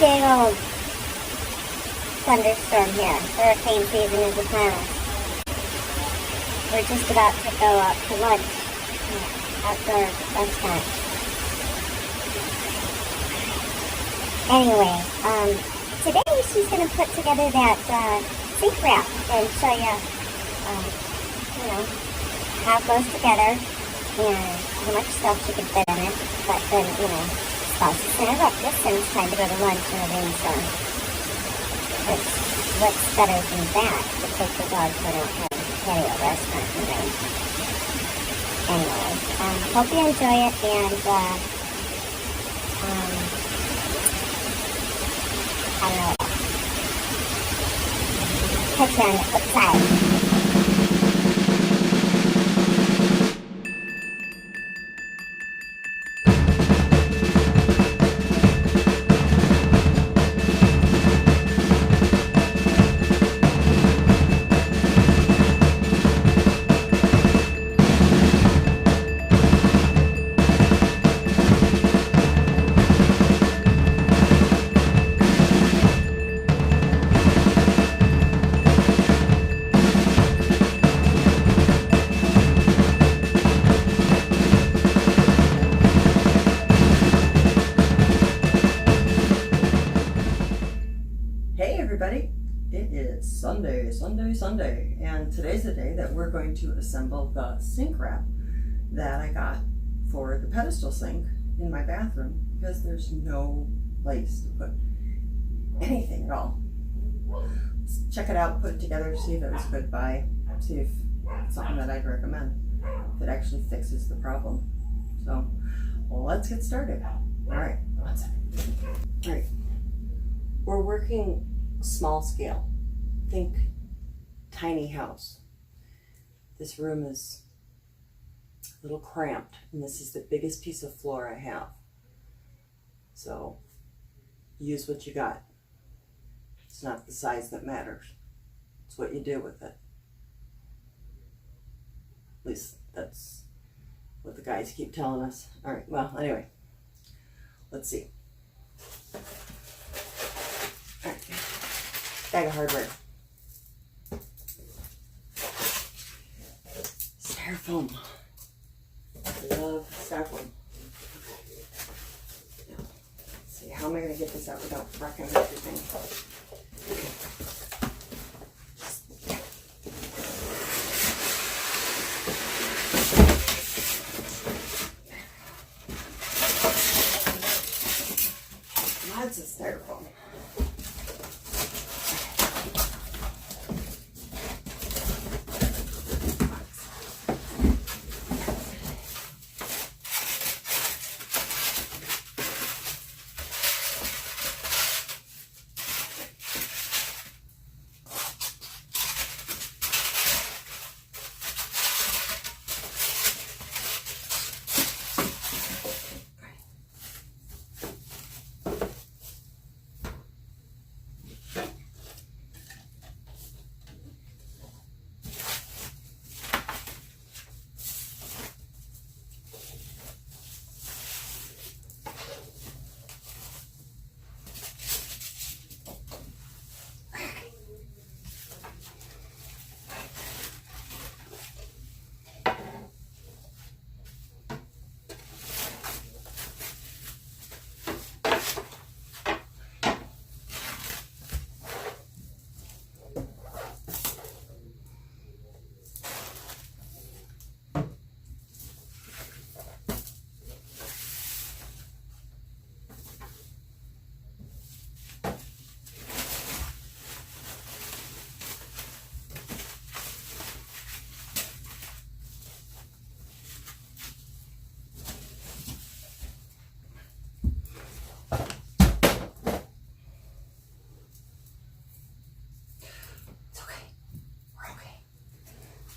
big old thunderstorm here. Hurricane season is upon us. We're just about to go out to lunch at outdoor restaurant. Anyway, today she's going to put together that sink wrap and show you, you know, how it goes together and how much stuff she can fit in it. But then, you know, spouses interrupt us and it's time to go to lunch in a rainstorm. What's better than that to take the dog to an patio restaurant in the rain? Anyway, hope you enjoy it, and I don't know. Catch you on the flip side. Sunday, and today's the day that we're going to assemble the sink wrap that I got for the pedestal sink in my bathroom, because there's no place to put anything at all. Let's check it out, put it together, see if it was good, see if it's something that I'd recommend that actually fixes the problem. So, well, let's get started. All right, one second. All right, we're working small scale. Think tiny house. This room is a little cramped, and this is the biggest piece of floor I have. So use what you got. It's not the size that matters. It's what you do with it. At least that's what the guys keep telling us. All right, well, anyway, let's see. All right, bag of hardware. Styrofoam. I love styrofoam. Now, let's see, how am I going to get this out without wrecking everything? Lots of styrofoam.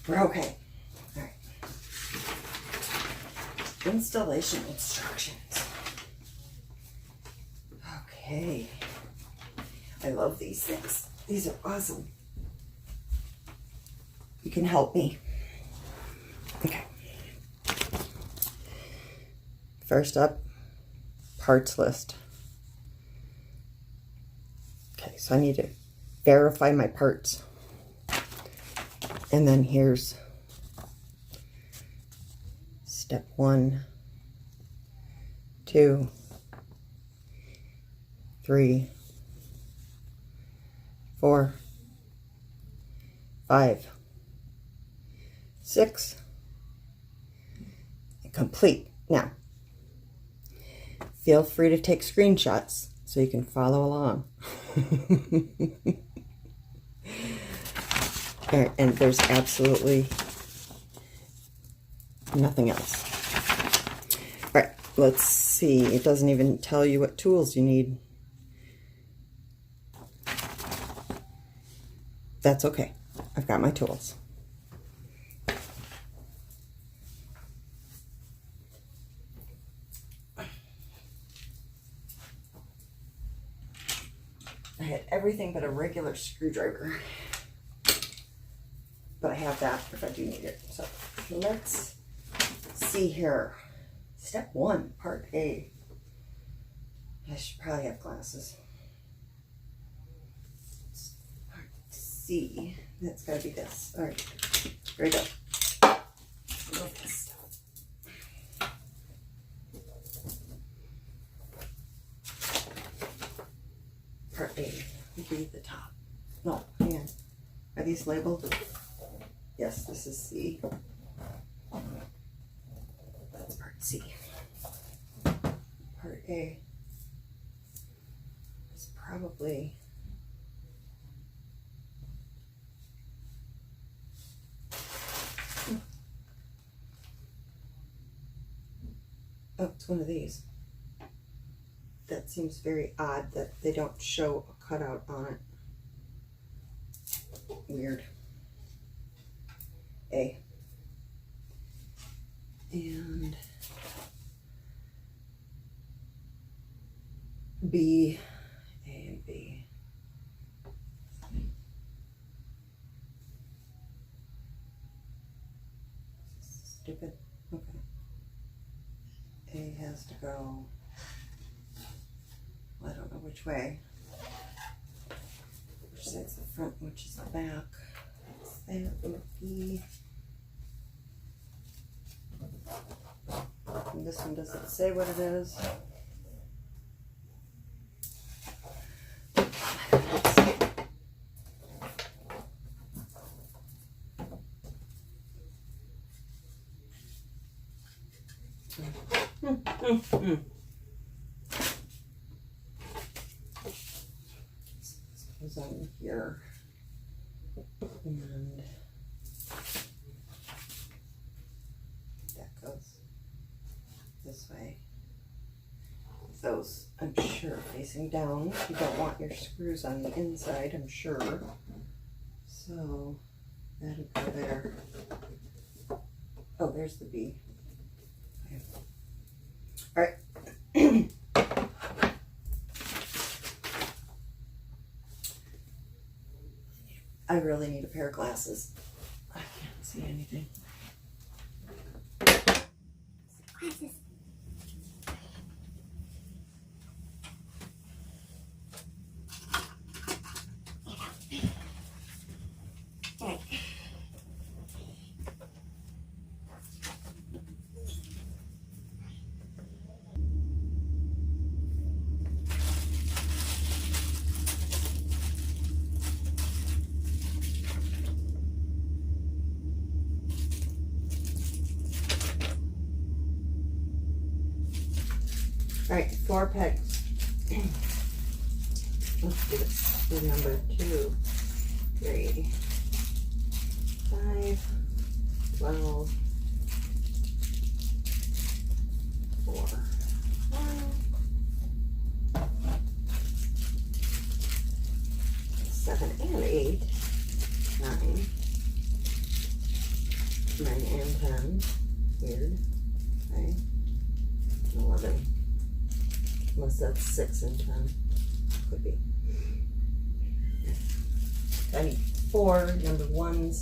We're okay. All right. Installation instructions. Okay. I love these things. These are awesome. You can help me. Okay. First up, parts list. so I need to verify my parts. And then here's step 1, 2, 3, 4, 5, 6, complete. Now, feel free to take screenshots so you can follow along. And there's absolutely nothing else. All right, let's see. It doesn't even tell you what tools you need. That's okay. I've got my tools. I had everything but a regular screwdriver. But I have that if I do need it. So let's see here. Step 1, part A. I should probably have glasses. Part C. That's gotta be this. All right. Here we go. Love this stuff. Part A would be the top. No, hang on. Are these labeled? Yes, this is C. That's part C. Part A is probably oh, it's one of these. That seems very odd that they don't show a cutout on it. Weird. A. And B. A and B. Stupid. Okay. A has to go, well, I don't know which way. Which side's the front, which is the back. That would be, and this one doesn't say what it is. This goes on here. And that goes this way. Those, I'm sure, facing down. You don't want your screws on the inside, I'm sure. So that'll go there. Oh, there's the B. Okay. All right. I really need a pair of glasses. I can't see anything. Glasses. All right. All right, 4 pegs. Let's do this. The number 2, 3, 5, 12, 4, 5, 7 and 8, 9, 9 and 10. Weird. Okay. 11. Unless that's 6 and 10. Could be. I need 4 number 1s,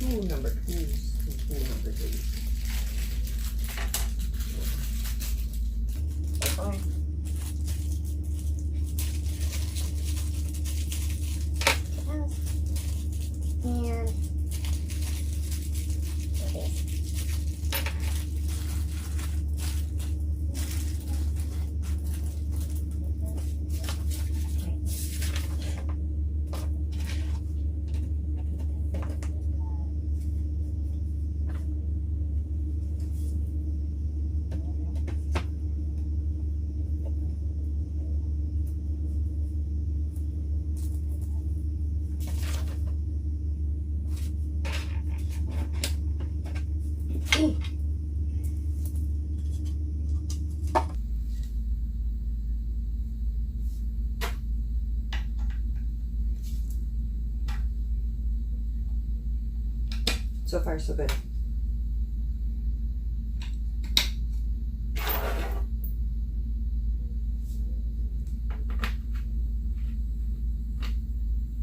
2 number 2s, and 2 number 3s. So far, so good.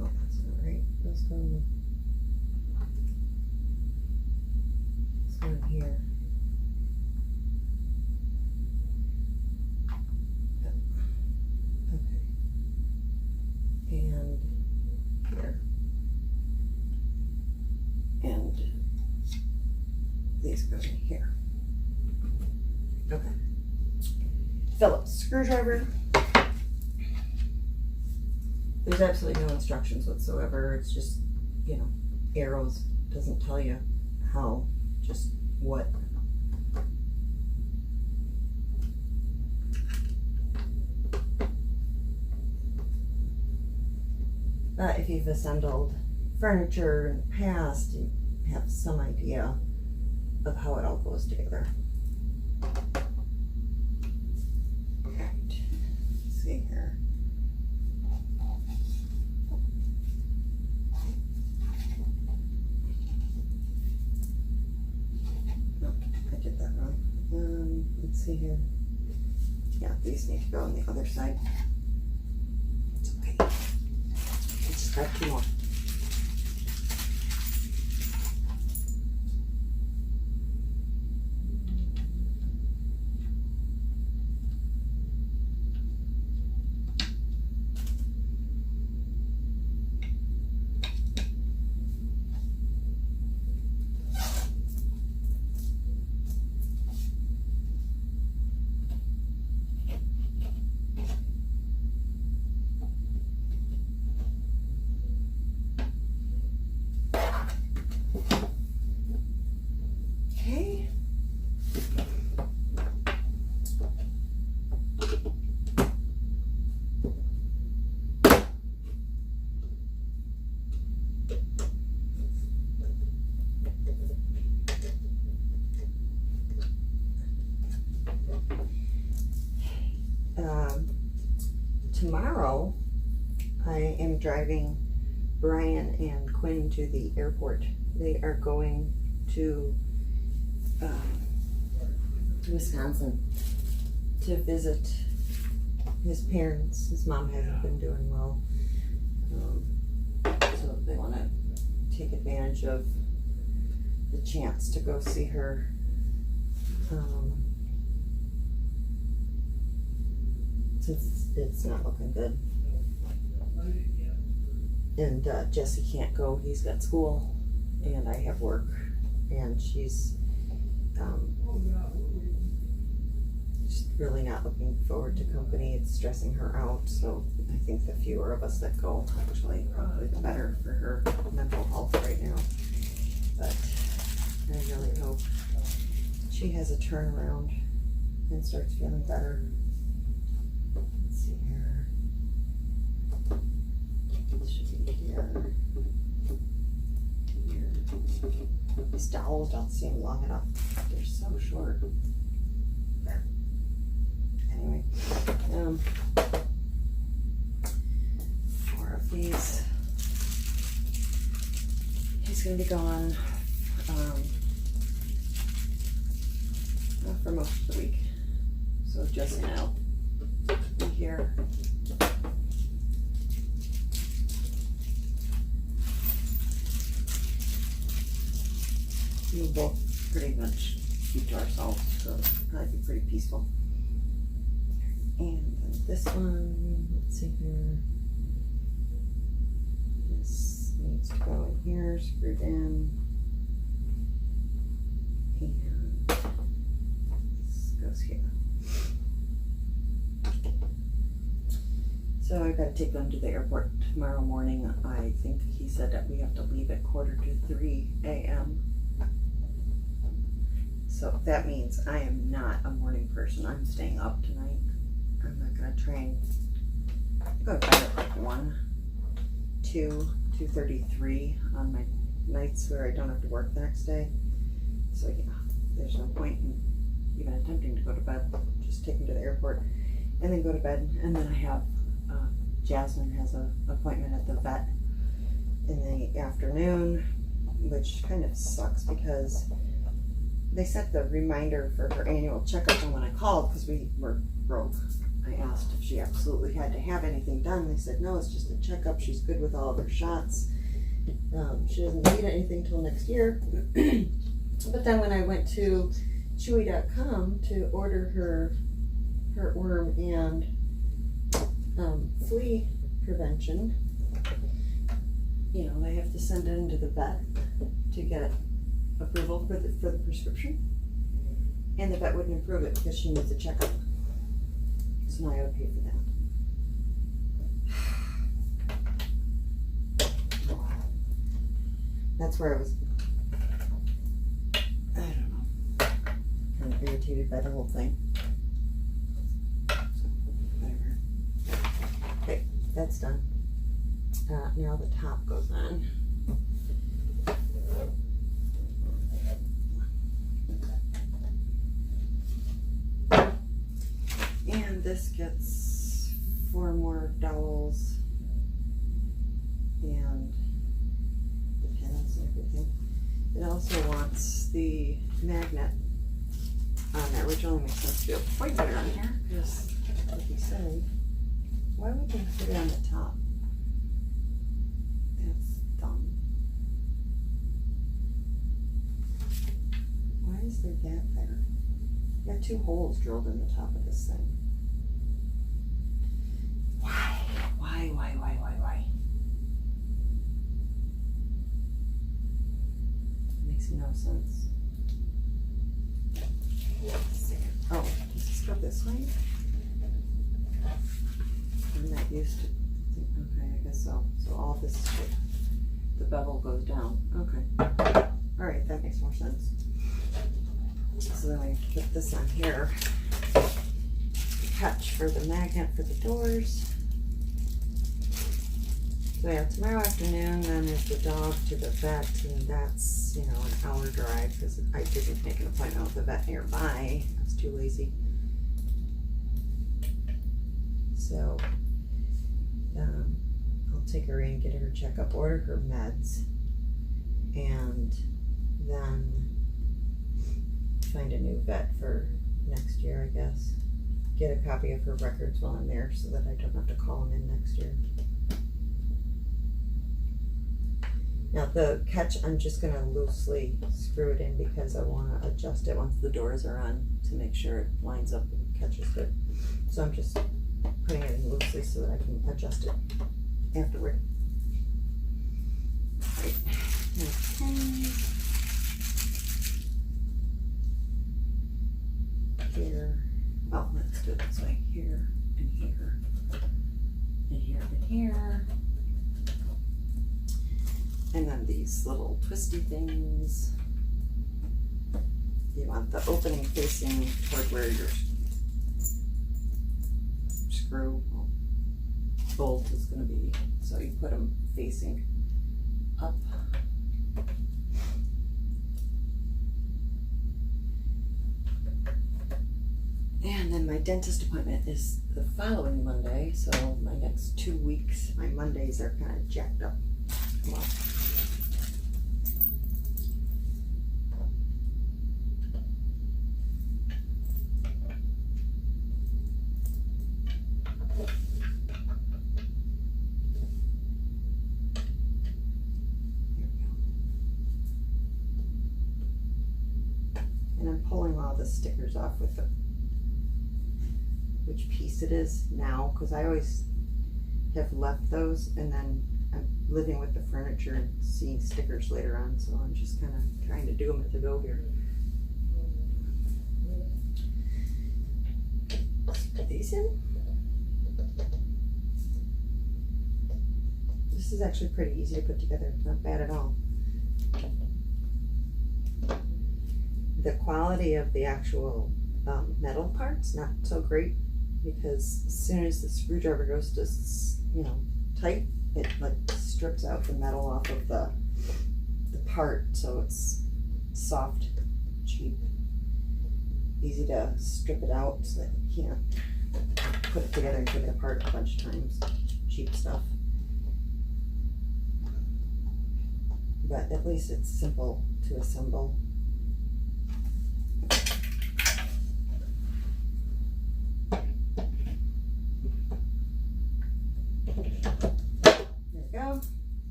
Oh, that's not right. Let's go in here. Okay. And here. And these go in here. Okay. Phillips screwdriver. There's absolutely no instructions whatsoever. It's just, you know, arrows. Doesn't tell you how, just what. But if you've assembled furniture in the past, you have some idea of how it all goes together. Right. Let's see here. No, I did that wrong. Let's see here. Yeah, these need to go on the other side. It's okay. Let's grab 2 more. Tomorrow, I am driving Brian and Quinn to the airport. They are going to Wisconsin to visit his parents. His mom hasn't been doing well, so they want to take advantage of the chance to go see her. Since it's not looking good. And Jesse can't go, he's got school, and I have work, and she's just really not looking forward to company. It's stressing her out, so I think the fewer of us that go, actually, probably the better for her mental health right now. But I really hope she has a turnaround and starts feeling better. Let's see here. It should be here. Here. These dowels don't seem long enough. They're so short. There. Anyway, 4 of these. He's gonna be gone for most of the week. So Jesse and I'll be here. We'll both pretty much keep to ourselves, so it'll probably be pretty peaceful. And then this one, let's see here. This needs to go in here, screwed in. And this goes here. So I've got to take them to the airport tomorrow morning. I think he said that we have to leave at 2:45 a.m. So that means I am not a morning person. I'm staying up tonight. I'm not going to try and go to bed at like 1, 2, 2:33 on my nights where I don't have to work the next day. So yeah, there's no point in even attempting to go to bed. Just take them to the airport and then go to bed. And then I have Jasmine has an appointment at the vet in the afternoon, which kind of sucks because they sent the reminder for her annual checkup, and when I called, because we were broke, I asked if she absolutely had to have anything done. They said, no, it's just a checkup. She's good with all of her shots. She doesn't need anything till next year. But then when I went to chewy.com to order her heartworm and flea prevention, you know, they have to send it into the vet to get approval for the prescription, and the vet wouldn't approve it because she needs a checkup. So now I gotta pay for that. That's where I was, I don't know, kind of irritated by the whole thing. So, whatever. Okay, that's done. Now the top goes on. And this gets 4 more dowels and the pins and everything. It also wants the magnet on there, which only makes sense to be able to point better on here, because like you said, why would they put it on the top? That's dumb. Why is there a gap there? You got 2 holes drilled in the top of this thing. Why? Makes no sense. Oh, does this go this way? I'm not used to. Okay, I guess so. So all this shit, the bevel goes down. Okay. All right, that makes more sense. So then we put this on here. Catch for the magnet for the doors. So yeah, tomorrow afternoon then is the dog to the vet, and that's, you know, an hour drive because I didn't make an appointment with the vet nearby. I was too lazy. So I'll take her in, get her checkup, order her meds, and then find a new vet for next year, I guess. Get a copy of her records while I'm there so that I don't have to call them in next year. Now the catch, I'm just going to loosely screw it in because I want to adjust it once the doors are on to make sure it lines up and catches good. So I'm just putting it in loosely so that I can adjust it afterward. Right. Here. Oh, let's do it this way. Here and here and here and here. And then these little twisty things. You want the opening facing toward where your screw bolt is going to be. So you put them facing up. And then my dentist appointment is the following Monday, so my next 2 weeks, my Mondays are kind of jacked up. Well, and I'm pulling all the stickers off with the which piece it is now, because I always have left those and then I'm living with the furniture and seeing stickers later on, so I'm just kind of trying to do them as I go here. Let's put these in. This is actually pretty easy to put together, not bad at all. The quality of the actual metal parts, not so great, because as soon as the screwdriver goes to, you know, tight, it like strips out the metal off of the part, so it's soft, cheap, easy to strip it out so that you can't put it together and take it apart a bunch of times. Cheap stuff. but at least it's simple to assemble.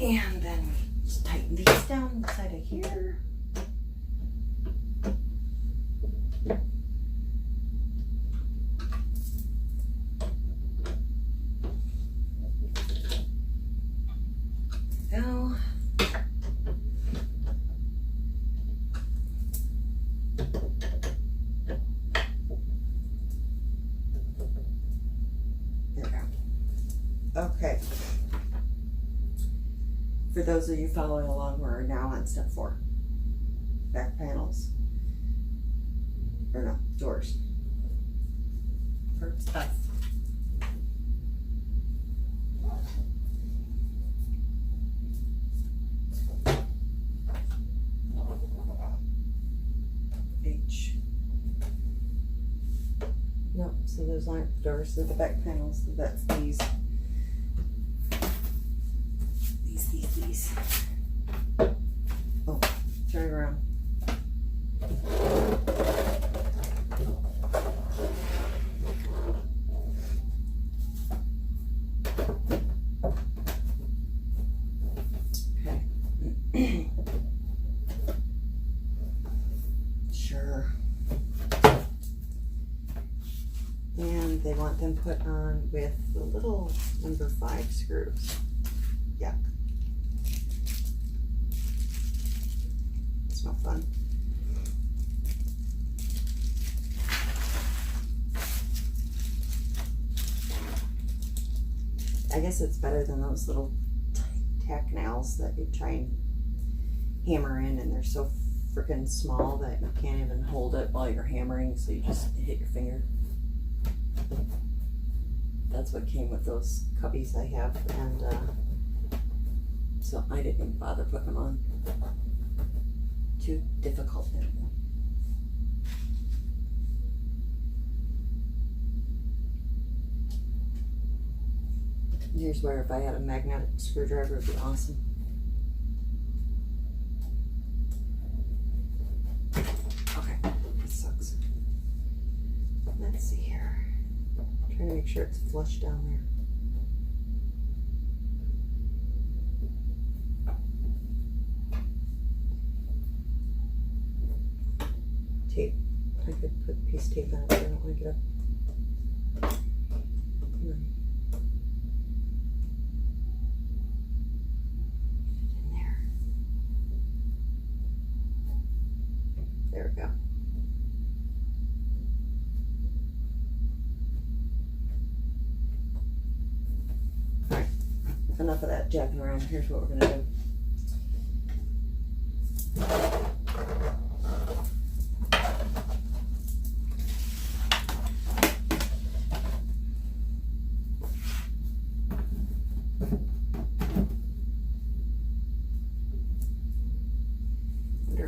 And then we just tighten these down inside of here. Go. There we go. Okay. For those of you following along, we're now on step 4. Back panels. Or no, doors. First F. H. Nope, so those aren't doors, they're the back panels, so that's these. These. Oh, turn it around. Okay. Sure. And they want them put on with the little number 5 screws. Yuck. It's no fun. I guess it's better than those little tack nails that you try and hammer in, and they're so freaking small that you can't even hold it while you're hammering, so you just hit your finger. That's what came with those cubbies I have, and so I didn't even bother putting them on. Too difficult. Here's where if I had a magnetic screwdriver, it would be awesome. Okay, this sucks. Let's see here. I'm trying to make sure it's flush down there. Tape. I could put a piece of tape on it, but I don't want to get up. Come on. In there. There we go. Alright, enough of that jacking around. Here's what we're going to do.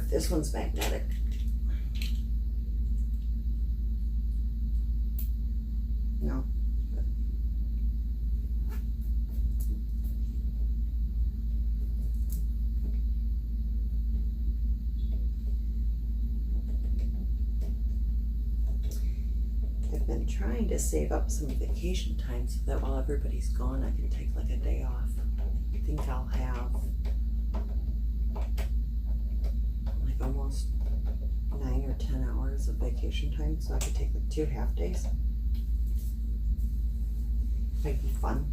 This one's magnetic. No. I've been trying to save up some vacation time so that while everybody's gone, I can take like a day off. I think I'll have almost 9 or 10 hours of vacation time, so I could take like 2 half days. Might be fun.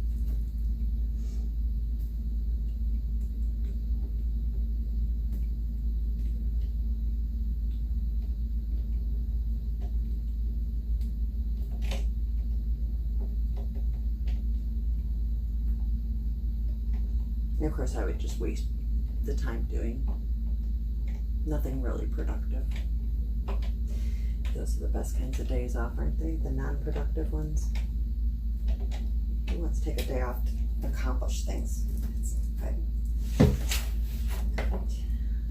And of course I would just waste the time doing nothing really productive. Those are the best kinds of days off, aren't they? The non-productive ones. Who wants to take a day off to accomplish things? It's good.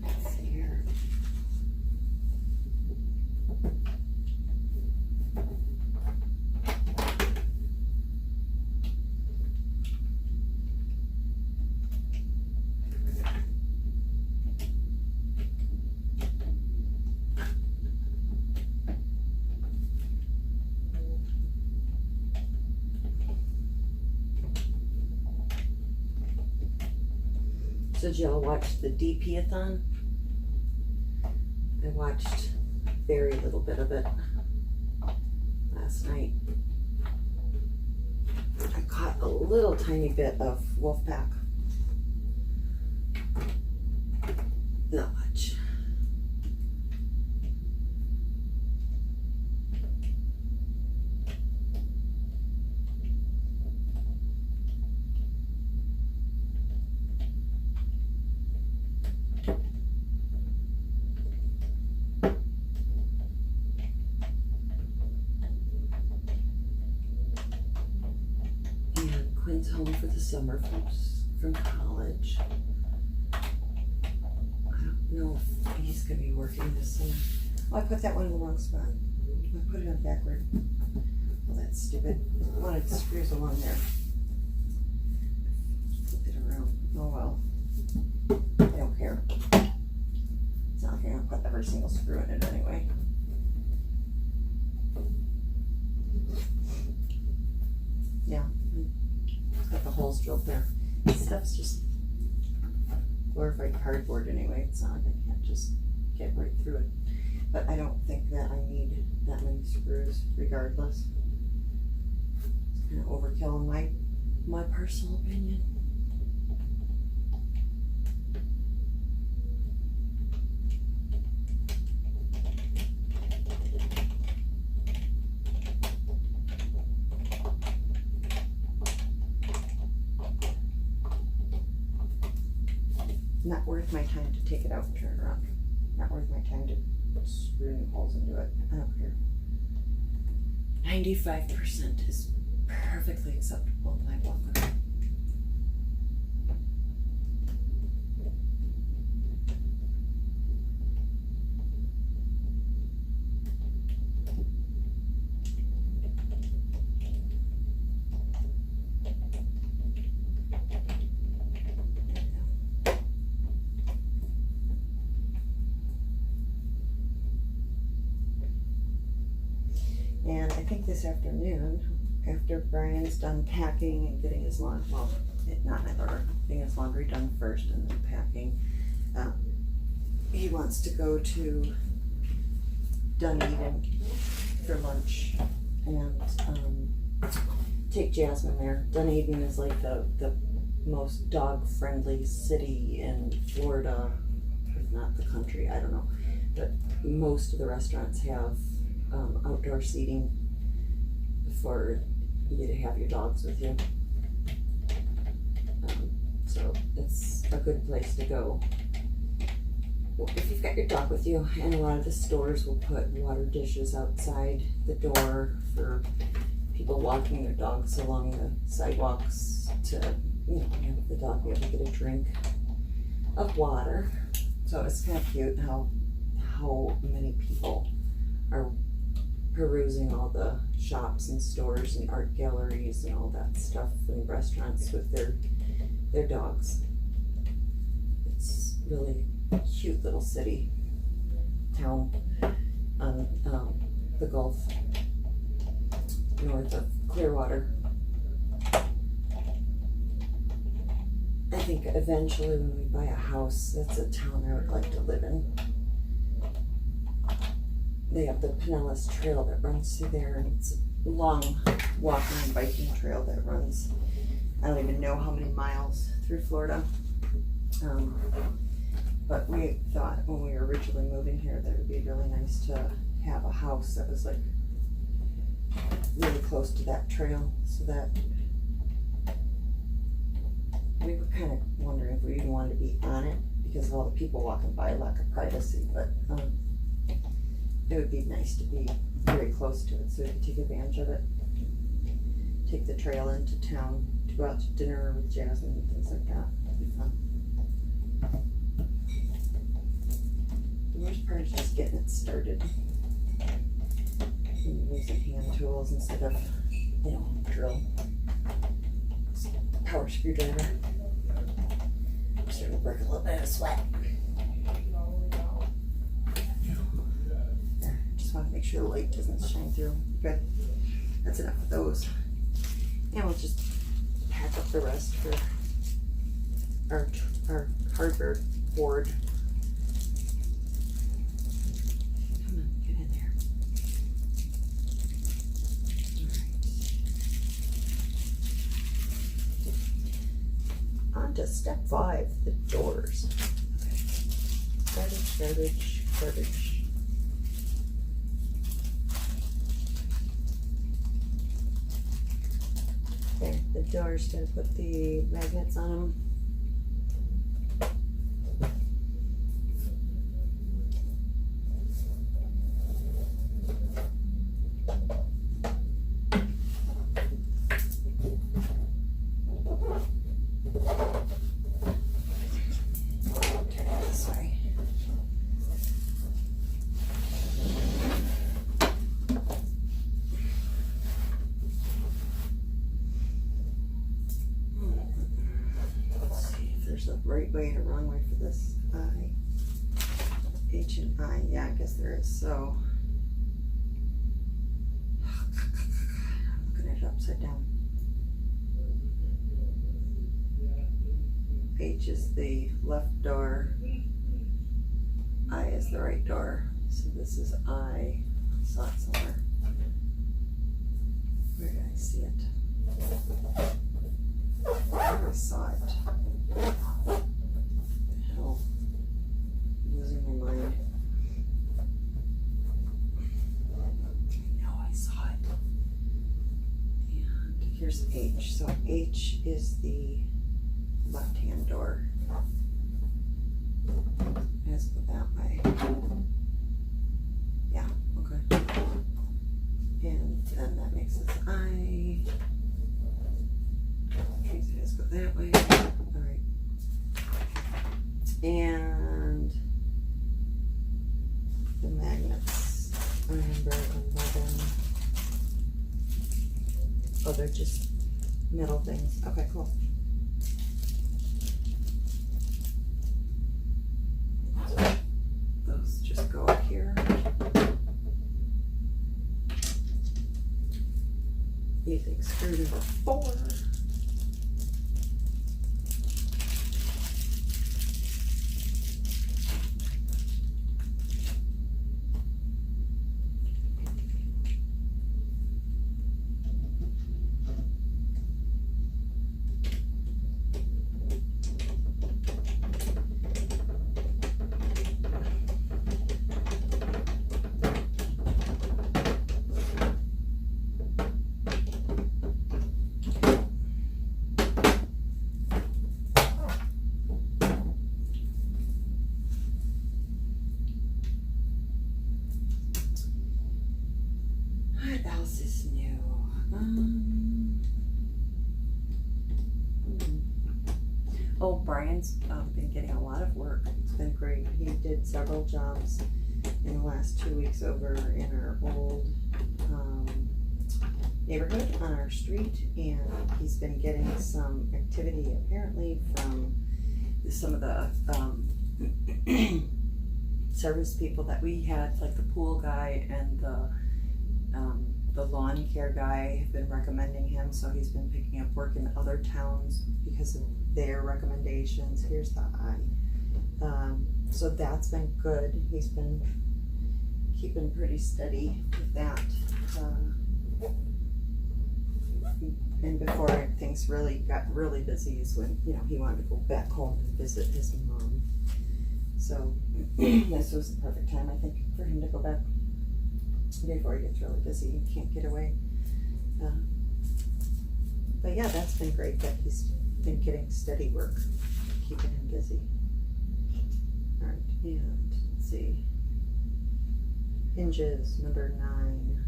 Let's see here. So did y'all watch the DP-a-thon? I watched very little bit of it last night. I caught a little tiny bit of Wolfpack. Not much. Quinn's home for the summer from college. I don't know if he's going to be working this summer. Oh, I put that one in the wrong spot. I put it on backward. Well, that's stupid. I wanted screws along there. Flip it around. Oh well. I don't care. It's not like I'm going to put every single screw in it anyway. Yeah. Got the holes drilled there. This stuff's just glorified cardboard anyway. It's not like I can't just get right through it. But I don't think that I need that many screws regardless. It's kind of overkill in my personal opinion. Not worth my time to take it out and turn it around. Not worth my time to screw new holes into it. I don't care. 95% is perfectly acceptable in my book. And I think this afternoon, after Brian's done packing and getting his laundry, well, not in order, getting his laundry done first and then packing, he wants to go to Dunedin for lunch and take Jasmine there. Dunedin is like the most dog-friendly city in Florida, if not the country, I don't know. But most of the restaurants have outdoor seating for you to have your dogs with you. So it's a good place to go. If you've got your dog with you, and a lot of the stores will put water dishes outside the door for people walking their dogs along the sidewalks to, have the dog be able to get a drink of water. So it's kind of cute how many people are perusing all the shops and stores and art galleries and all that stuff and restaurants with their dogs. It's really a cute little city, town on the Gulf, north of Clearwater. I think eventually when we buy a house, that's a town I would like to live in. They have the Pinellas Trail that runs through there, and it's a long walking and biking trail that runs, I don't even know how many miles through Florida. But we thought when we were originally moving here that it would be really nice to have a house that was like really close to that trail, so that we were kind of wondering if we even wanted to be on it because of all the people walking by, lack of privacy, but it would be nice to be very close to it so we could take advantage of it. Take the trail into town to go out to dinner with Jasmine and things like that. It'd be fun. The worst part is just getting it started. And using hand tools instead of, drill. Power screwdriver. I'm starting to break a little bit of sweat. Just want to make sure the light doesn't shine through. Good. That's enough of those. And we'll just pack up the rest for our cardboard board. Come on, get in there. All right. On to step 5, the doors. Okay. Garbage, garbage, garbage. Okay, the doors, gonna put the magnets on them. Right way and a wrong way for this I. H and I, yeah, I guess there is. So I'm looking at it upside down. H is the left door, I is the right door. So this is I. Saw it somewhere. Where did I see it? I saw it. What the hell? I'm losing my mind. I know I saw it. And here's H. So H is the left-hand door. Let's go that way. Yeah, okay. And then that makes us I. Okay, so let's go that way. All right. And the magnets. I remember 11. Oh, they're just metal things. Okay, cool. So those just go up here. Using screw number 4. What else is new? Oh, Brian's been getting a lot of work. It's been great. He did several jobs in the last 2 weeks over in our old neighborhood on our street, and he's been getting some activity apparently from some of the service people that we had, like the pool guy and the lawn care guy have been recommending him, so he's been picking up work in other towns because of their recommendations. Here's the I. So that's been good. He's been keeping pretty steady with that. And before things really got really busy is when, you know, he wanted to go back home and visit his mom. So this was the perfect time, I think, for him to go back before he gets really busy and can't get away. But yeah, that's been great that he's been getting steady work, keeping him busy. All right, and let's see. Hinges, number 9.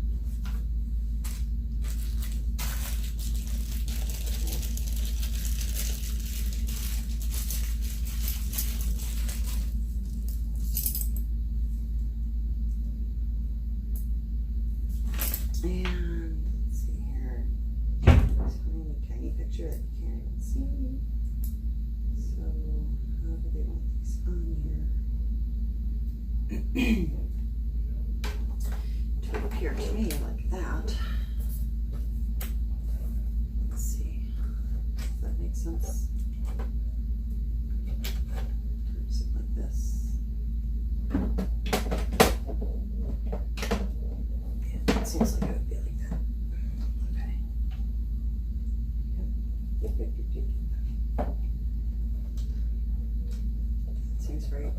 And let's see here. There's a tiny picture that you can't even see. So how do they want these on here? To appear to me like that. Let's see. Does that make sense? Seems right.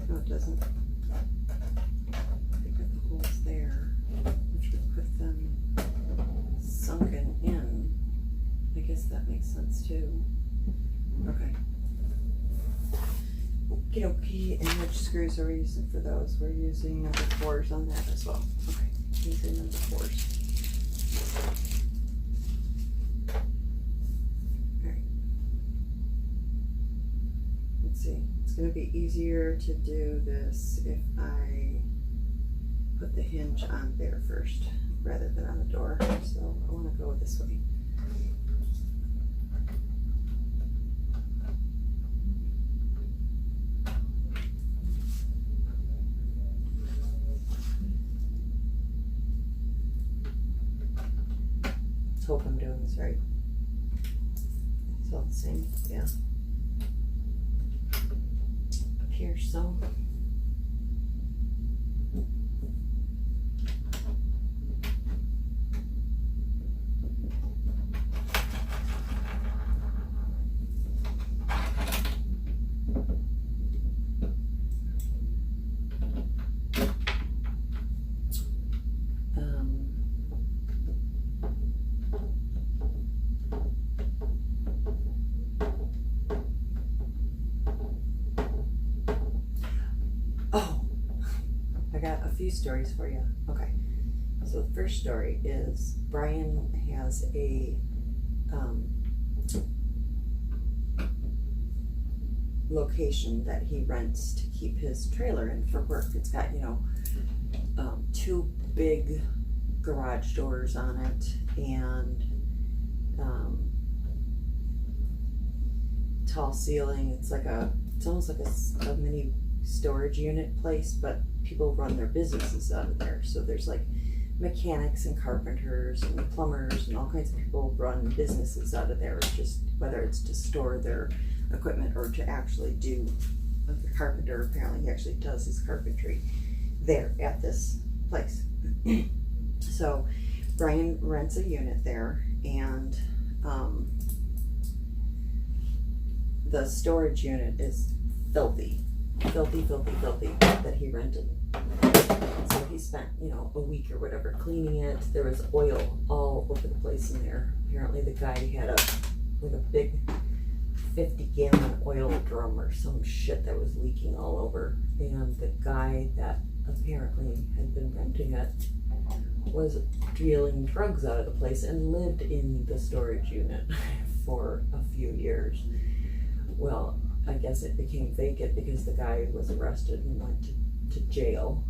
No, it doesn't. They got the holes there, which would put them sunken in. I guess that makes sense too. Okay. Okie dokie. And which screws are we using for those? We're using number 4s on that as well. Okay. Using number 4s. Alright. Let's see. It's going to be easier to do this if I put the hinge on there first rather than on the door. So I want to go this way. Let's hope I'm doing this right. It's all the same, yeah. Up here, so. Stories for you. Okay, so the first story is Brian has a location that he rents to keep his trailer in for work. It's got, you know, 2 big garage doors on it and tall ceiling. It's almost like a mini storage unit place, but people run their businesses out of there. So there's like mechanics and carpenters and plumbers and all kinds of people run businesses out of there, just whether it's to store their equipment or to actually do, like the carpenter, apparently he actually does his carpentry there at this place. So Brian rents a unit there, and the storage unit is filthy that he rented. So he spent, you know, a week or whatever cleaning it. There was oil all over the place in there. Apparently the guy had a big 50-gallon oil drum or some shit that was leaking all over. And the guy that apparently had been renting it was dealing drugs out of the place and lived in the storage unit for a few years. Well, I guess it became vacant because the guy was arrested and went to jail,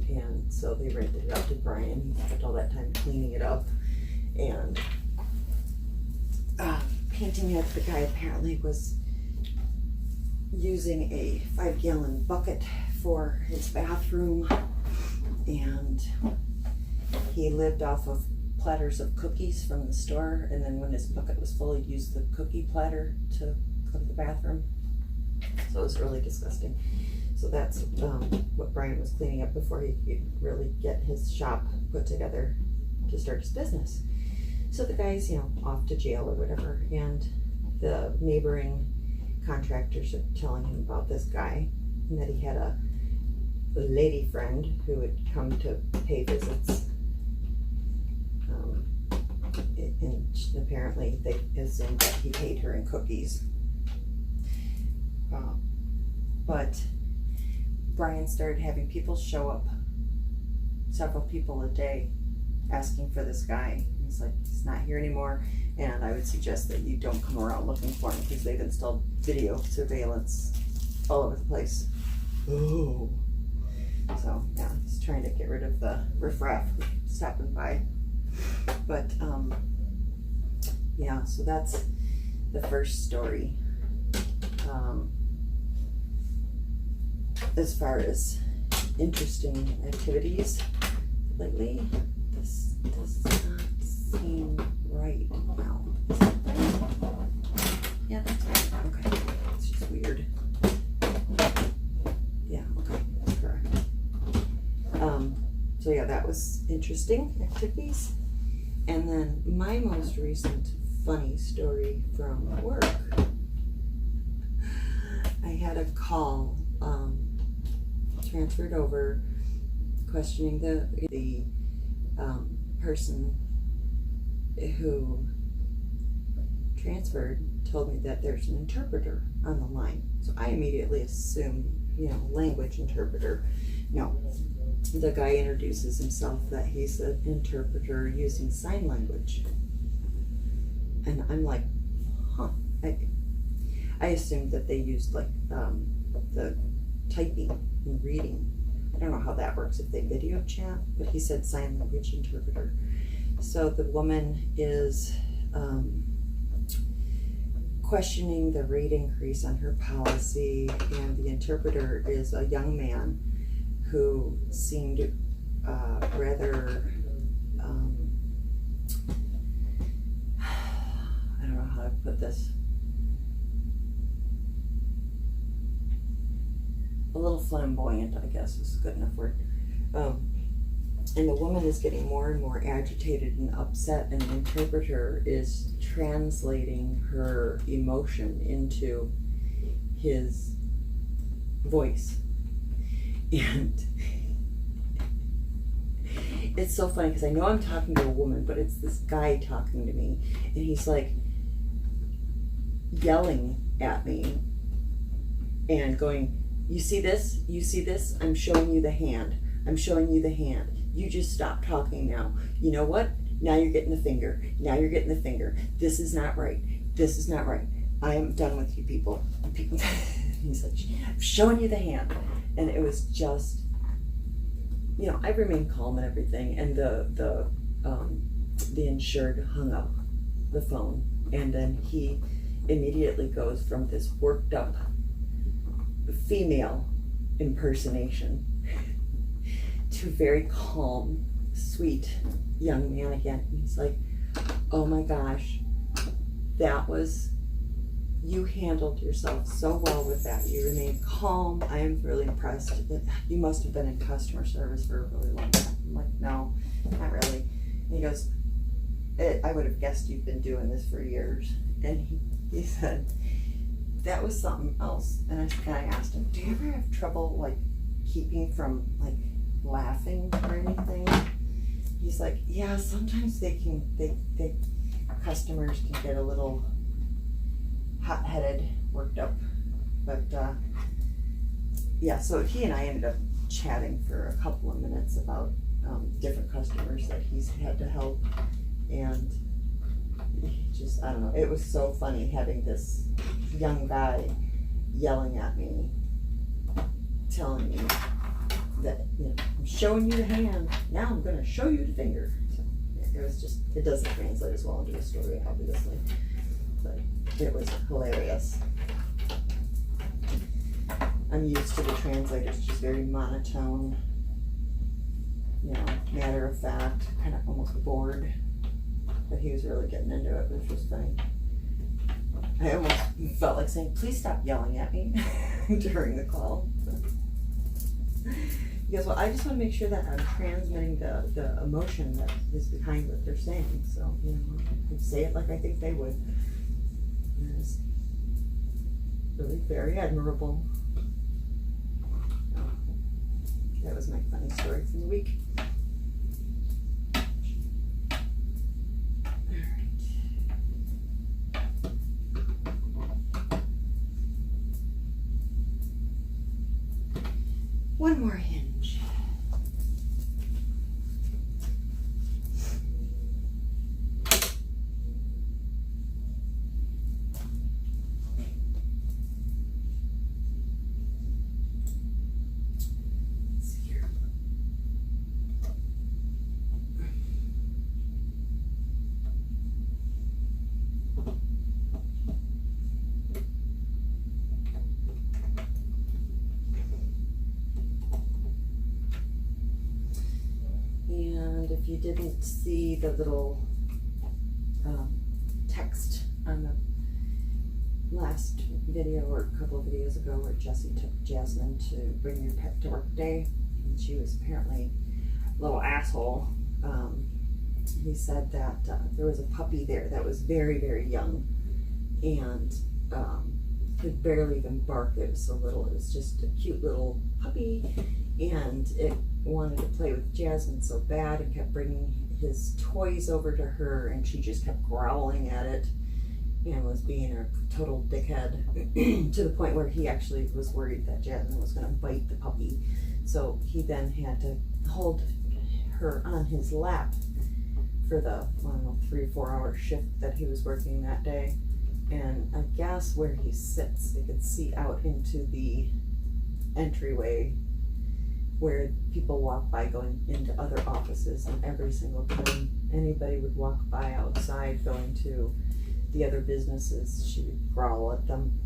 and so they rented it out to Brian. He spent all that time cleaning it up and painting it. The guy apparently was using a 5-gallon bucket for his bathroom, and he lived off of platters of cookies from the store, and then when his bucket was full, he'd use the cookie platter to go to the bathroom. So it was really disgusting. So that's what Brian was cleaning up before he could really get his shop put together to start his business. So the guy's, you know, off to jail or whatever, and the neighboring contractors are telling him about this guy, and that he had a lady friend who would come to pay visits. And apparently they assumed that he paid her in cookies. But Brian started having people show up, several people a day, asking for this guy. He's like, he's not here anymore, and I would suggest that you don't come around looking for him because they've installed video surveillance all over the place. Oh. So yeah, he's trying to get rid of the riffraff stopping by. But yeah, so that's the first story. As far as interesting activities lately, this does not seem right now. Is that right? Yeah, that's right. Okay. It's just weird. Yeah, okay, that's correct. So yeah, that was interesting activities. And then my most recent funny story from work. I had a call transferred over, questioning the person who transferred told me that there's an interpreter on the line. So I immediately assumed, language interpreter. No, the guy introduces himself that he's an interpreter using sign language. And I'm like, huh. I assumed that they used like the typing and reading. I don't know how that works, if they video chat, but he said sign language interpreter. So the woman is questioning the rate increase on her policy, and the interpreter is a young man who seemed rather, I don't know how to put this, a little flamboyant, I guess is a good enough word. And the woman is getting more and more agitated and upset, and the interpreter is translating her emotion into his voice. And it's so funny because I know I'm talking to a woman, but it's this guy talking to me, and he's like yelling at me and going, "You see this? You see this? I'm showing you the hand. I'm showing you the hand. You just stop talking now. You know what? Now you're getting the finger. Now you're getting the finger. This is not right. This is not right. I am done with you people." He's like, "I'm showing you the hand." And it was just, I remained calm and everything. And the insured hung up the phone. And then he immediately goes from this worked up female impersonation to very calm, sweet young man again. And he's like, "Oh my gosh, you handled yourself so well with that. You remained calm. I am really impressed. You must have been in customer service for a really long time." I'm like, "No, not really." And he goes, "I would have guessed you've been doing this for years." And he said, that was something else. And I asked him, "Do you ever have trouble like keeping from like laughing or anything?" He's like, "Yeah, sometimes customers can get a little hot-headed, worked up." But yeah, so he and I ended up chatting for a couple of minutes about different customers that he's had to help. And just, I don't know, it was so funny having this young guy yelling at me, telling me that, "I'm showing you the hand, now I'm going to show you the finger." So it was just, it doesn't translate as well into a story, obviously, but it was hilarious. I'm used to the translators just very monotone, matter of fact, kind of almost bored, but he was really getting into it, which was funny. I almost felt like saying, "Please stop yelling at me," during the call. He goes, "Well, I just want to make sure that I'm transmitting the emotion that is behind what they're saying. So, I say it like I think they would." And it was really very admirable. That was my funny story from the week. One more hinge. Let's see here. And if you didn't see the little text on the last video or a couple of videos ago where Jessie took Jasmine to bring your pet to work day, and she was apparently a little asshole, he said that there was a puppy there that was very, very young and could barely even bark. It was so little. It was just a cute little puppy, and it wanted to play with Jasmine so bad and kept bringing his toys over to her, and she just kept growling at it and was being a total dickhead to the point where he actually was worried that Jasmine was going to bite the puppy. So he then had to hold her on his lap for the, I don't know, 3-4 hour shift that he was working that day. And I guess where he sits, they could see out into the entryway where people walk by going into other offices, and every single time anybody would walk by outside going to the other businesses, she would growl at them.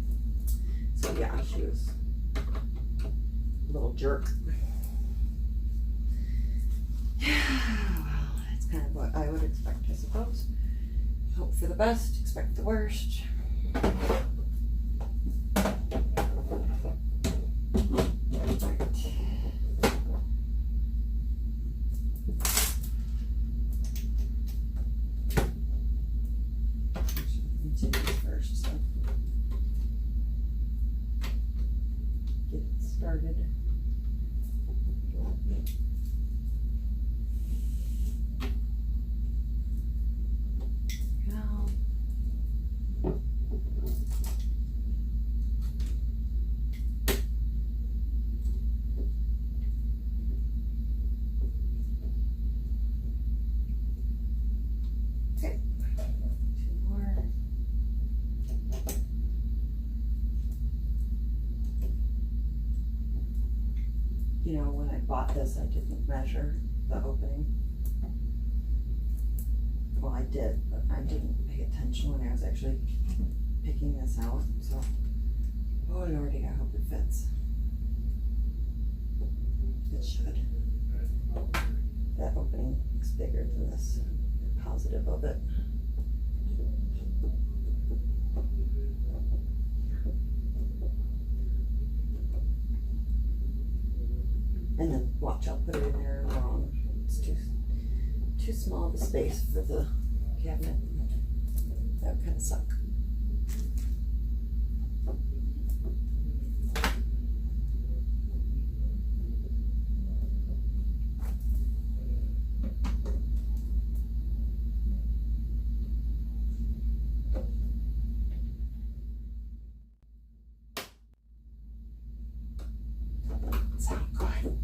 So yeah, she was a little jerk. Well, that's kind of what I would expect, I suppose. Hope for the best, expect the worst. First, so get it started. Okay, 2 more. You know, when I bought this, I didn't measure the opening. Well, I did, but I didn't pay attention when I was actually picking this out. So, oh lordy, I hope it fits. It should. That opening looks bigger than this. I'm positive of it. And then watch, I'll put it in there wrong. It's too small of a space for the cabinet. That would kind of suck. Sound good.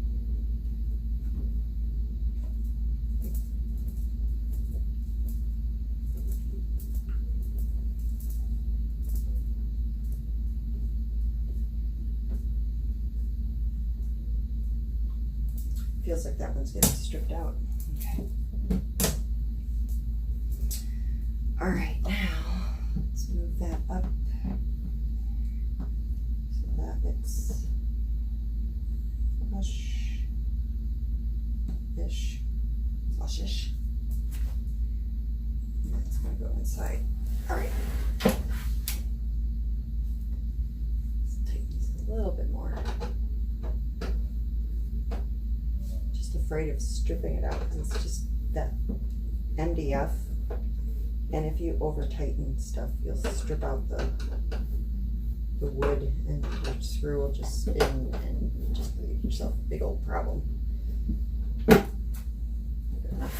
Feels like that one's getting stripped out. Okay. All right, now let's move that up so that it's flush-ish, flushish. That's gonna go inside. All right. Let's tighten this a little bit more. Just afraid of stripping it out because it's just that MDF. And if you over tighten stuff, you'll strip out the wood, and your screw will just spin and just leave yourself a big old problem. Good enough.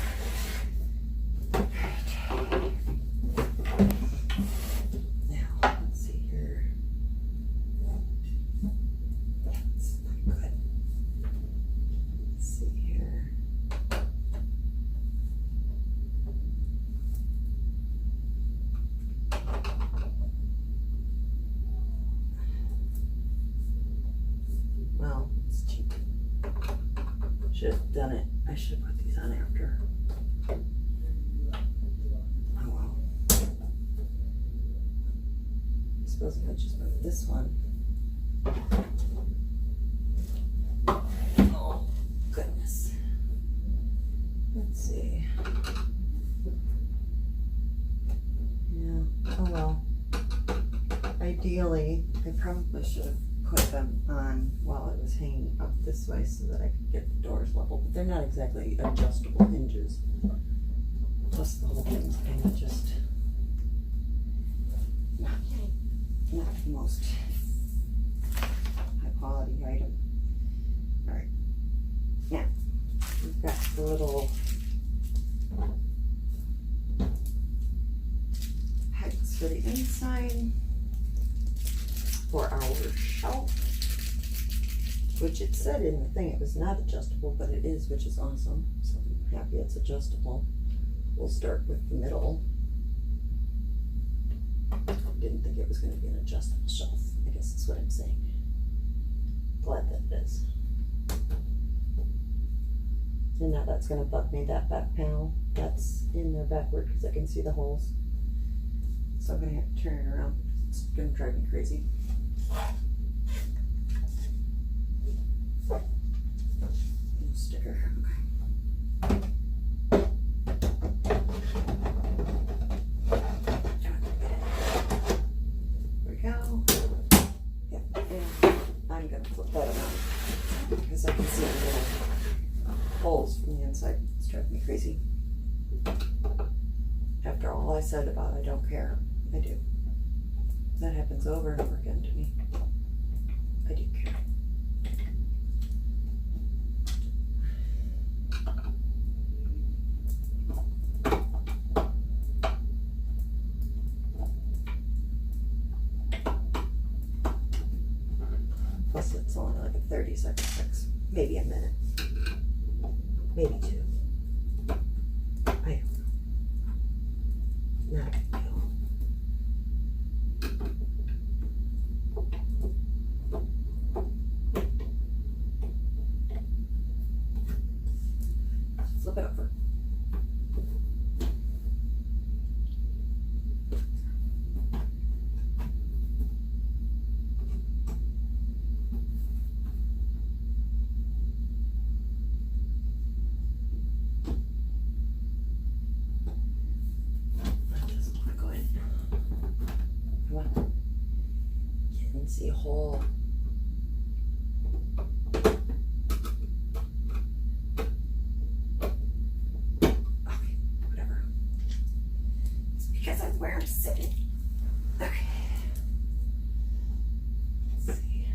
Now, let's see here. That's not good. Let's see here. Well, it's cheap. Should have done it. I should have put these on after. Oh well. I suppose if I just put this one. Oh, goodness. Let's see. Yeah, oh well. Ideally, I probably should have put them on while it was hanging up this way so that I could get the doors level, but they're not exactly adjustable hinges. Plus the whole thing's kind of just not the most high quality item. Alright, now we've got the little pegs for the inside for our shelf, which it said in the thing it was not adjustable, but it is, which is awesome. So I'm happy it's adjustable. We'll start with the middle. Didn't think it was going to be an adjustable shelf, I guess that's what I'm saying. Glad that it is. And now that's going to bug me, that back panel. That's in there backward because I can see the holes. So I'm going to have to turn it around. It's going to drive me crazy. Sticker, okay. There we go. Yeah, and I'm going to flip that around because I can see the little holes from the inside. It's driving me crazy. After all I said about I don't care, I do. That happens over and over again to me. I do care. Plus it's only like a 30-second fix. Maybe a minute. Maybe 2. I don't know. Not a big deal. Flip it over. See a hole. Okay, whatever. It's because of where I'm sitting. Okay. Let's see.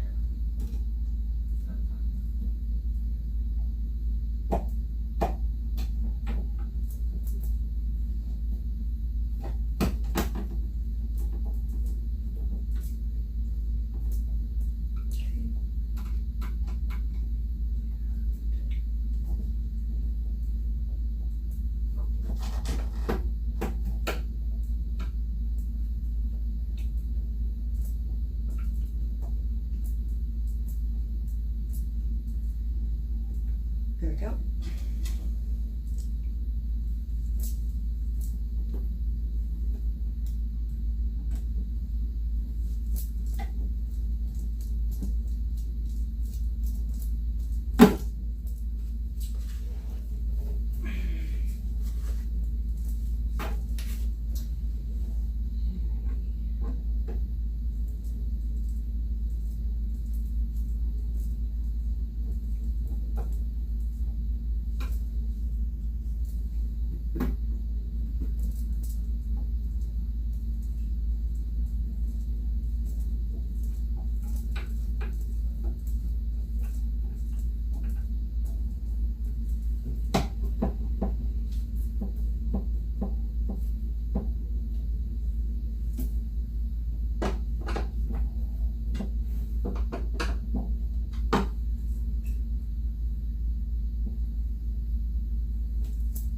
There we go.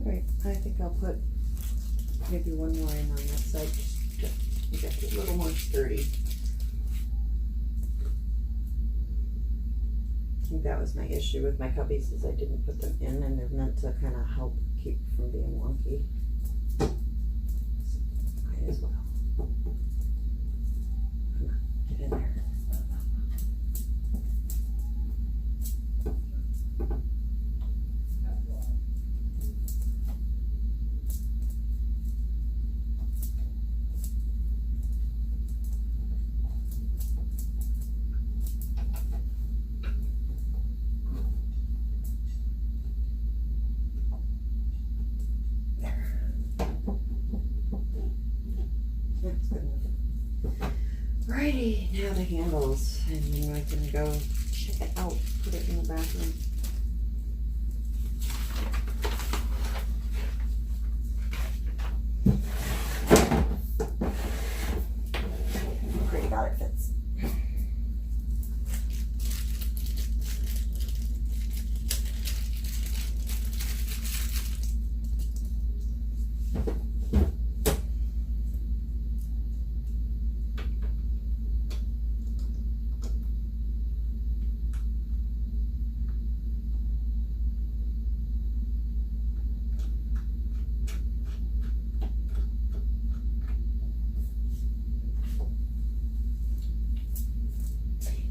Alright, I think I'll put maybe one more in on that side just to make it a little more sturdy. I think that was my issue with my cubbies is I didn't put them in and they're meant to kind of help keep from being wonky. So might as well. Come on, get in there. There. Alrighty, now the handles, and then I can go check it out, put it in the bathroom. Pretty God, it fits.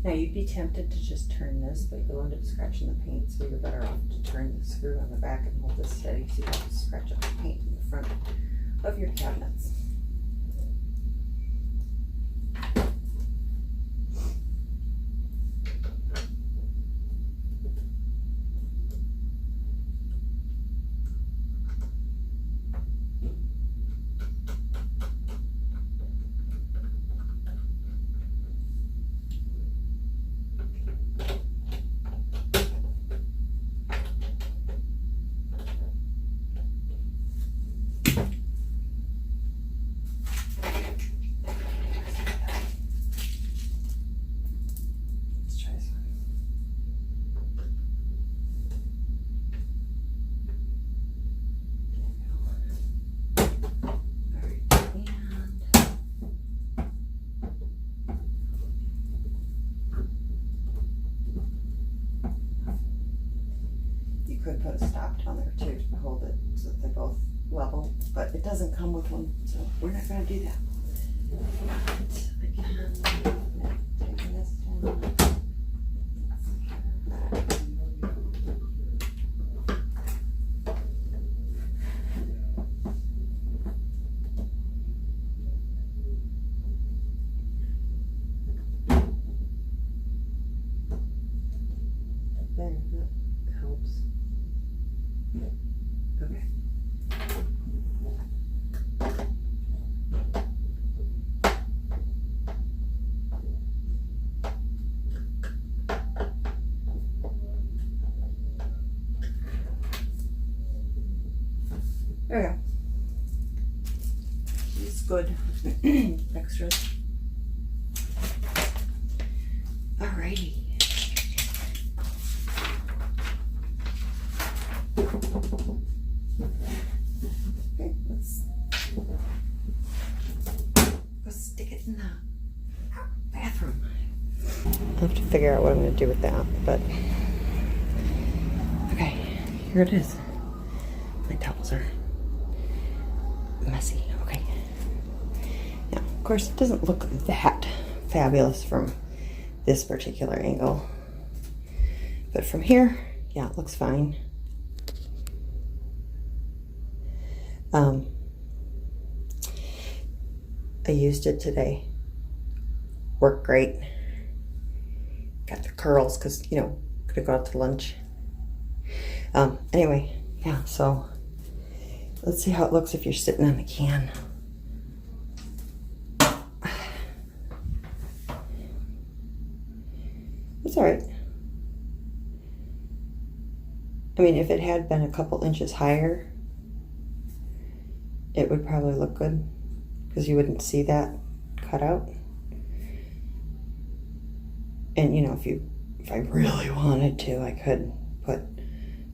Now you'd be tempted to just turn this, but you'll end up scratching the paint, so you're better off to turn the screw on the back and hold this steady so you don't have to scratch up the paint in the front of your cabinets. Could put a stop down there too to hold it so that they're both level, but it doesn't come with one, so we're not going to do that. Taking this down. There, that helps. Okay. There we go. It's good. Extras. Alrighty. Okay, let's go stick it in the bathroom. I'll have to figure out what I'm going to do with that, but okay, here it is. My towels are messy. Okay. Now, of course, it doesn't look that fabulous from this particular angle, but from here, yeah, it looks fine. I used it today. Worked great. Got the curls because, you know, could have gone to lunch. Anyway, yeah, so let's see how it looks if you're sitting on the can. It's all right. I mean, if it had been a couple inches higher, it would probably look good because you wouldn't see that cut out. And you know, if I really wanted to, I could put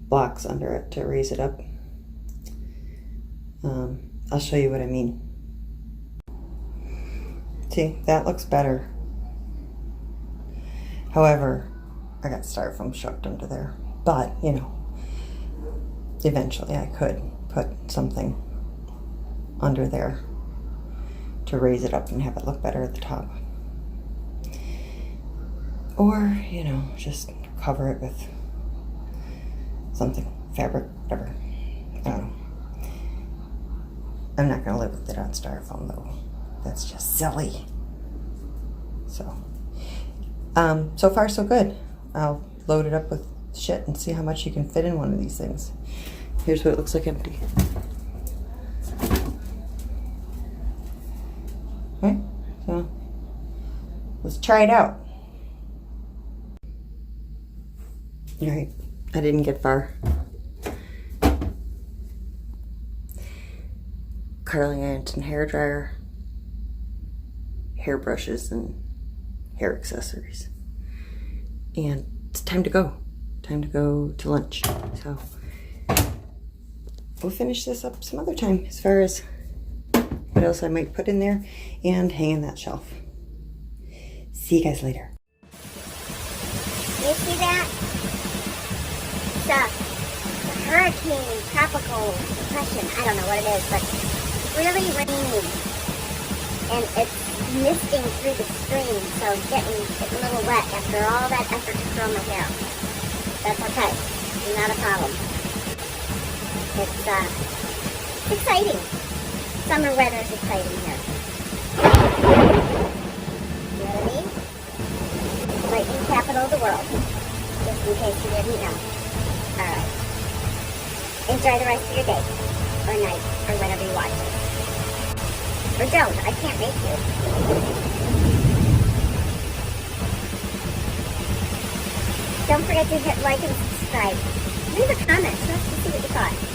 blocks under it to raise it up. I'll show you what I mean. See, that looks better. However, I got styrofoam shoved under there. But, you know, eventually I could put something under there to raise it up and have it look better at the top. Or, you know, just cover it with something, fabric, whatever. I don't know. I'm not going to live with it on styrofoam though. That's just silly. So, so far so good. I'll load it up with shit and see how much you can fit in one of these things. Here's what it looks like empty. Right? So, let's try it out. All right, I didn't get far. Curling irons and hair dryer, hair brushes and hair accessories. And it's time to go. Time to go to lunch. So we'll finish this up some other time as far as what else I might put in there and hang in that shelf. See you guys later. You see that? It's a hurricane, tropical depression. I don't know what it is, but it's really rainy. And it's misting through the screen, so it's getting a little wet after all that effort to curl my hair. That's okay. Not a problem. It's exciting. Summer weather is exciting here. You know what I mean? Lightning capital of the world. Just in case you didn't know. Alright. Enjoy the rest of your day. Or night. Or whenever you watch it. Or don't. I can't make you. Don't forget to hit like and subscribe. Leave a comment. Let's see what you thought.